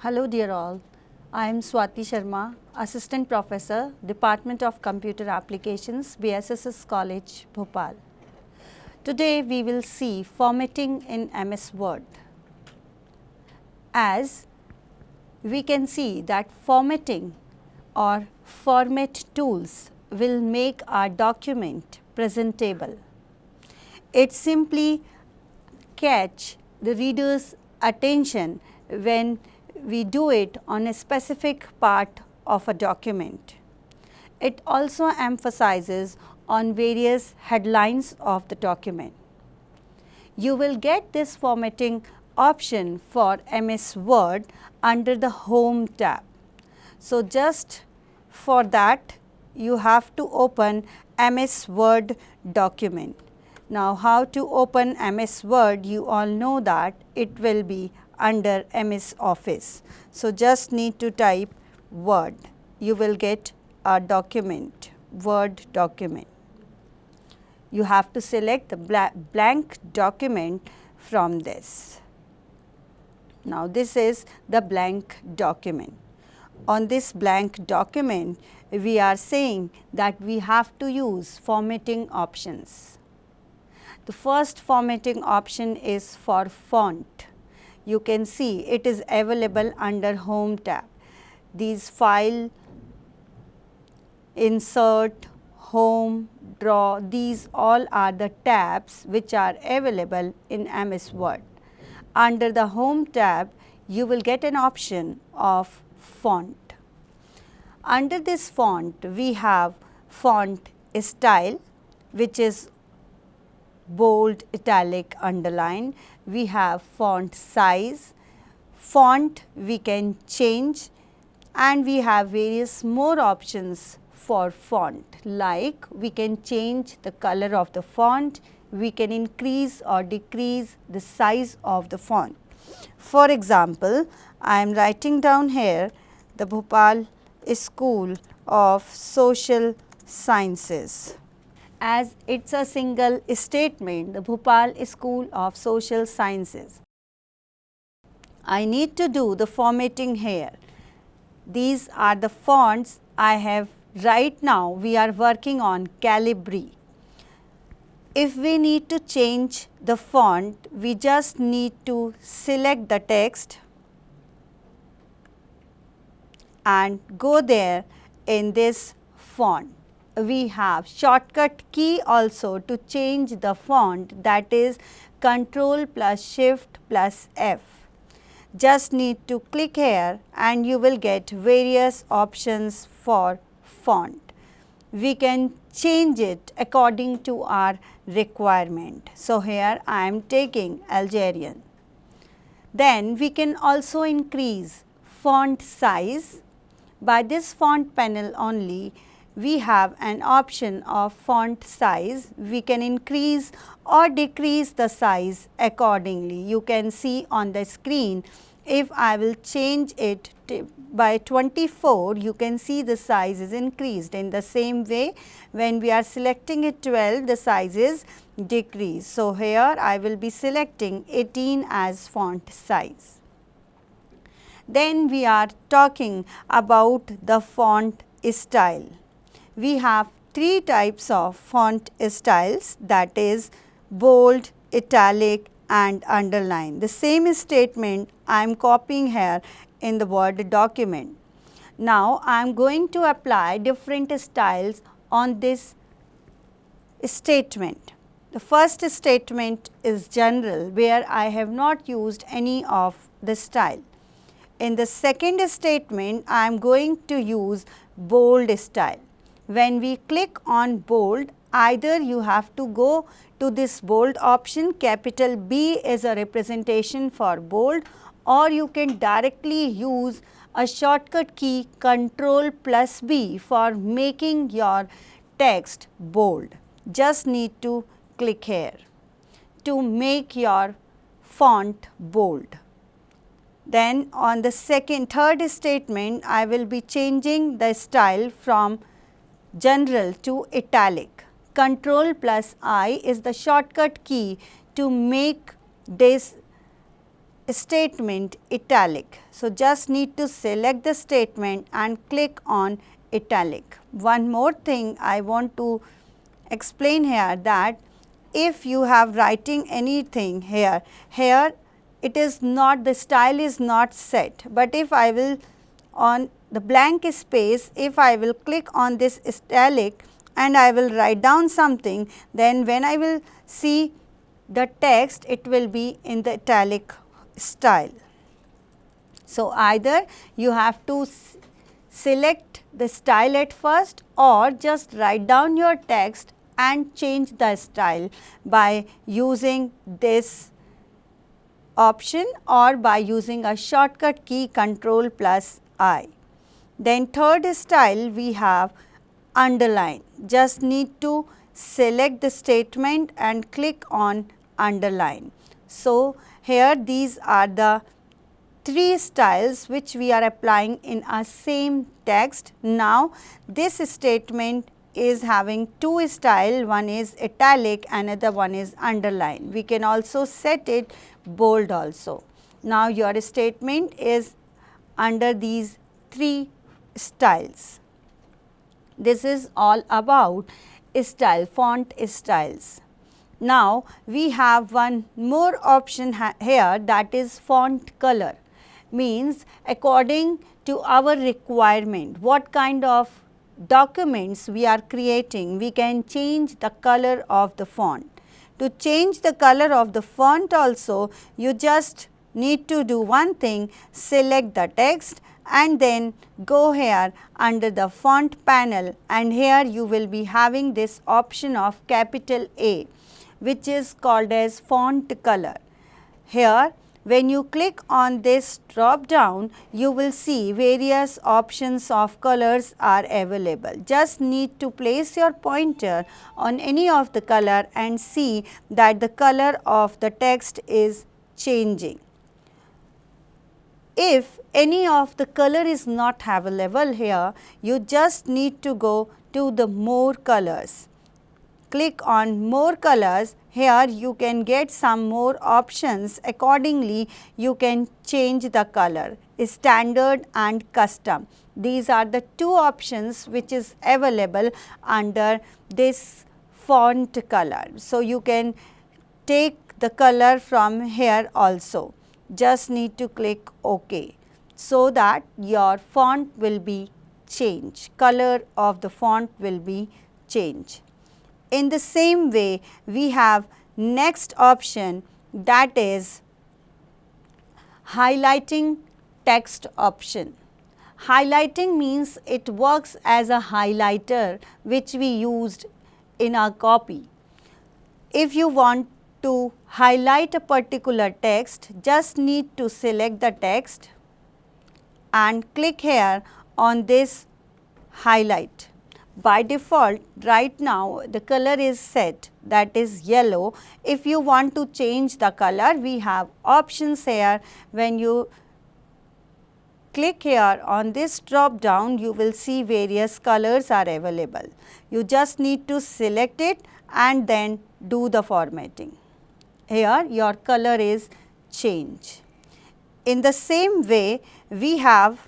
Hello dear all, I am Swati Sharma, Assistant Professor, Department of Computer Applications, BSSS College, Bhopal. Today we will see formatting in MS Word. As we can see that formatting or format tools will make our document presentable. It simply catch the reader's attention when we do it on a specific part of a document. It also emphasizes on various headlines of the document. You will get this formatting option for MS Word under the Home tab. So, just for that you have to open MS Word document. Now, how to open MS Word? You all know that it will be under MS Office. So, just need to type Word. You will get a document, Word document. You have to select the blank document from this. Now, this is the blank document. On this blank document, we are saying that we have to use formatting options. The first formatting option is for font. You can see it is available under Home tab. These File, Insert, Home, Draw, these all are the tabs which are available in MS Word. Under the Home tab, you will get an option of font. Under this font, we have font style, which is bold, italic, underline. We have font size, font we can change, and we have various more options for font, like we can change the color of the font, we can increase or decrease the size of the font. For example, I am writing down here the Bhopal School of Social Sciences. As it is a single statement, the Bhopal School of Social Sciences. I need to do the formatting here. These are the fonts I have right now. We are working on Calibri. If we need to change the font, we just need to select the text and go there in this font. We have shortcut key also to change the font, that is Ctrl plus Shift plus F. Just need to click here and you will get various options for font. We can change it according to our requirement. So, here I am taking Algerian. Then we can also increase font size. By this font panel only, we have an option of font size. We can increase or decrease the size accordingly. You can see on the screen, if I will change it by 24, you can see the size is increased. In the same way, when we are selecting it 12, the size is decreased. So, here I will be selecting 18 as font size. Then we are talking about the font style. We have three types of font styles, that is bold, italic and underline. The same statement I am copying here in the Word document. Now, I am going to apply different styles on this statement. The first statement is general, where I have not used any of the style. In the second statement, I am going to use bold style. When we click on bold, either you have to go to this bold option, capital B is a representation for bold, or you can directly use a shortcut key Ctrl plus B for making your text bold. Just need to click here to make your font bold. Then on the third statement, I will be changing the style from general to italic. Ctrl plus I is the shortcut key to make this statement italic. So, just need to select the statement and click on italic. One more thing I want to explain here, that if you have writing anything here it is not, the style is not set, but if I will on the blank space, if I will click on this italic and I will write down something, then when I will see the text, it will be in the italic style. So, either you have to select the style at first, or just write down your text and change the style by using this option or by using a shortcut key Ctrl+I. Then third style we have underline. Just need to select the statement and click on underline. So, here these are the three styles which we are applying in a same text. Now, this statement is having two style, one is italic, another one is underline. We can also set it bold also. Now, your statement is under these three styles. This is all about style, font styles. Now, we have one more option here, that is font color. Means according to our requirement, what kind of documents we are creating, we can change the color of the font. To change the color of the font also, you just need to do one thing, select the text and then go here under the font panel, and here you will be having this option of capital A, which is called as font color. Here when you click on this drop down, you will see various options of colors are available. Just need to place your pointer on any of the color and see that the color of the text is changing. If any of the color is not available here, you just need to go to the more colors. Click on more colors. Here you can get some more options. Accordingly, you can change the color, standard and custom. These are the two options which is available under this font color. So, you can take the color from here also. Just need to click OK, so that your font will be changed, color of the font will be changed. In the same way, we have next option, that is highlighting text option. Highlighting means it works as a highlighter which we used in our copy. If you want to highlight a particular text, just need to select the text and click here on this highlight. By default, right now the color is set, that is yellow. If you want to change the color, we have options here. When you click here on this drop down, you will see various colors are available. You just need to select it and then do the formatting. Here your color is changed. In the same way, we have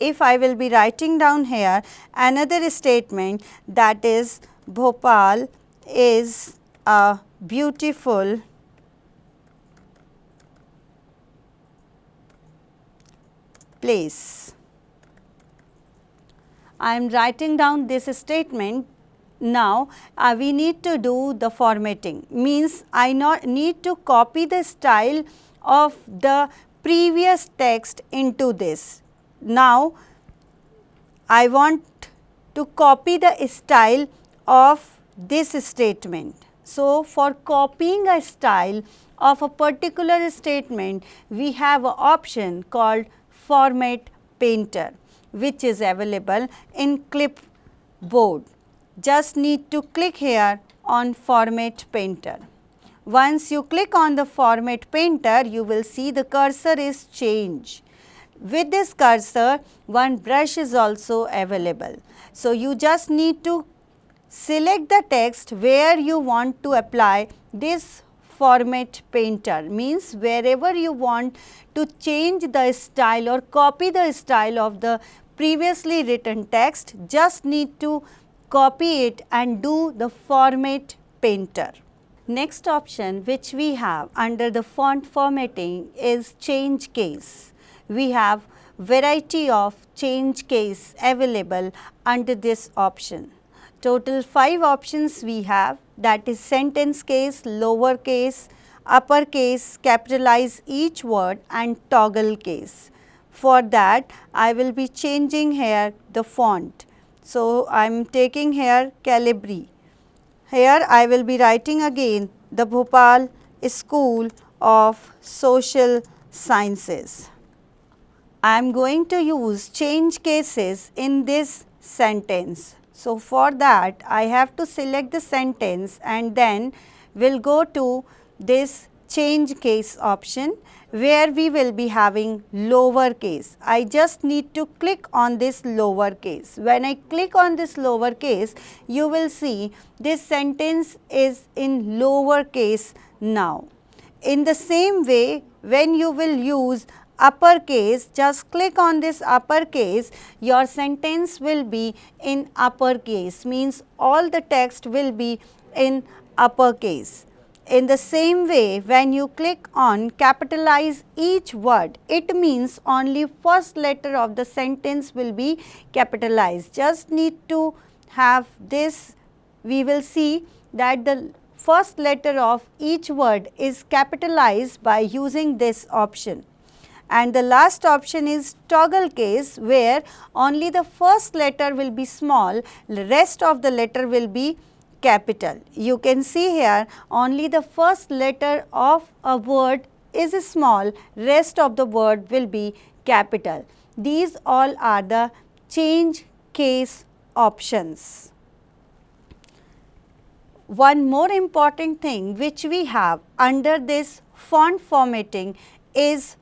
if I will be writing down here another statement, that is Bhopal is a beautiful place. I am writing down this statement. Now, we need to do the formatting, means I need to copy the style of the previous text into this. Now, I want to copy the style of this statement. So, for copying a style of a particular statement, we have an option called Format Painter, which is available in clipboard. Just need to click here on Format Painter. Once you click on the Format Painter, you will see the cursor is changed. With this cursor, one brush is also available. So, you just need to select the text where you want to apply this format painter, means wherever you want to change the style or copy the style of the previously written text, just need to copy it and do the format painter. Next option which we have under the font formatting is change case. We have variety of change case available under this option. Total 5 options we have, that is sentence case, lower case, upper case, capitalize each word and toggle case. For that I will be changing here the font. So, I am taking here Calibri. Here I will be writing again the Bhopal School of Social Sciences. I am going to use change cases in this sentence. So, for that I have to select the sentence and then will go to this change case option where we will be having lower case. I just need to click on this lower case. When I click on this lower case, you will see this sentence is in lower case now. In the same way, when you will use uppercase, just click on this uppercase, your sentence will be in uppercase, means all the text will be in uppercase. In the same way, when you click on capitalize each word, it means only first letter of the sentence will be capitalized. Just need to have this, we will see that the first letter of each word is capitalized by using this option. And the last option is toggle case, where only the first letter will be small, the rest of the letter will be capital. You can see here only the first letter of a word is small, rest of the word will be capital. These all are the change case options. One more important thing which we have under this font formatting is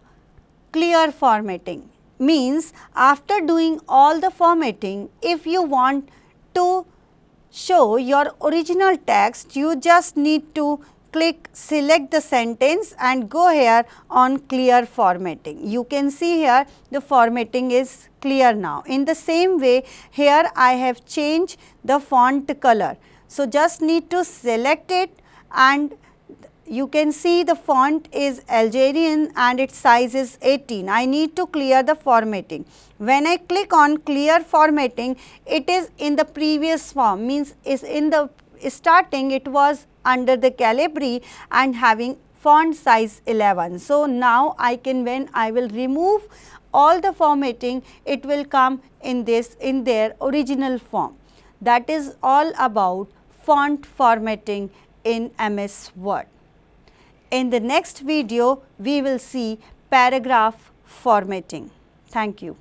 clear formatting. Means after doing all the formatting, if you want to show your original text, you just need to click select the sentence and go here on clear formatting. You can see here the formatting is clear now. In the same way, here I have changed the font color. So, just need to select it and you can see the font is Algerian and its size is 18. I need to clear the formatting. When I click on clear formatting, it is in the previous form, means is in the starting it was under the Calibri and having font size 11. So, now I can, when I will remove all the formatting, it will come in this in their original form. That is all about font formatting in MS Word. In the next video, we will see paragraph formatting. Thank you.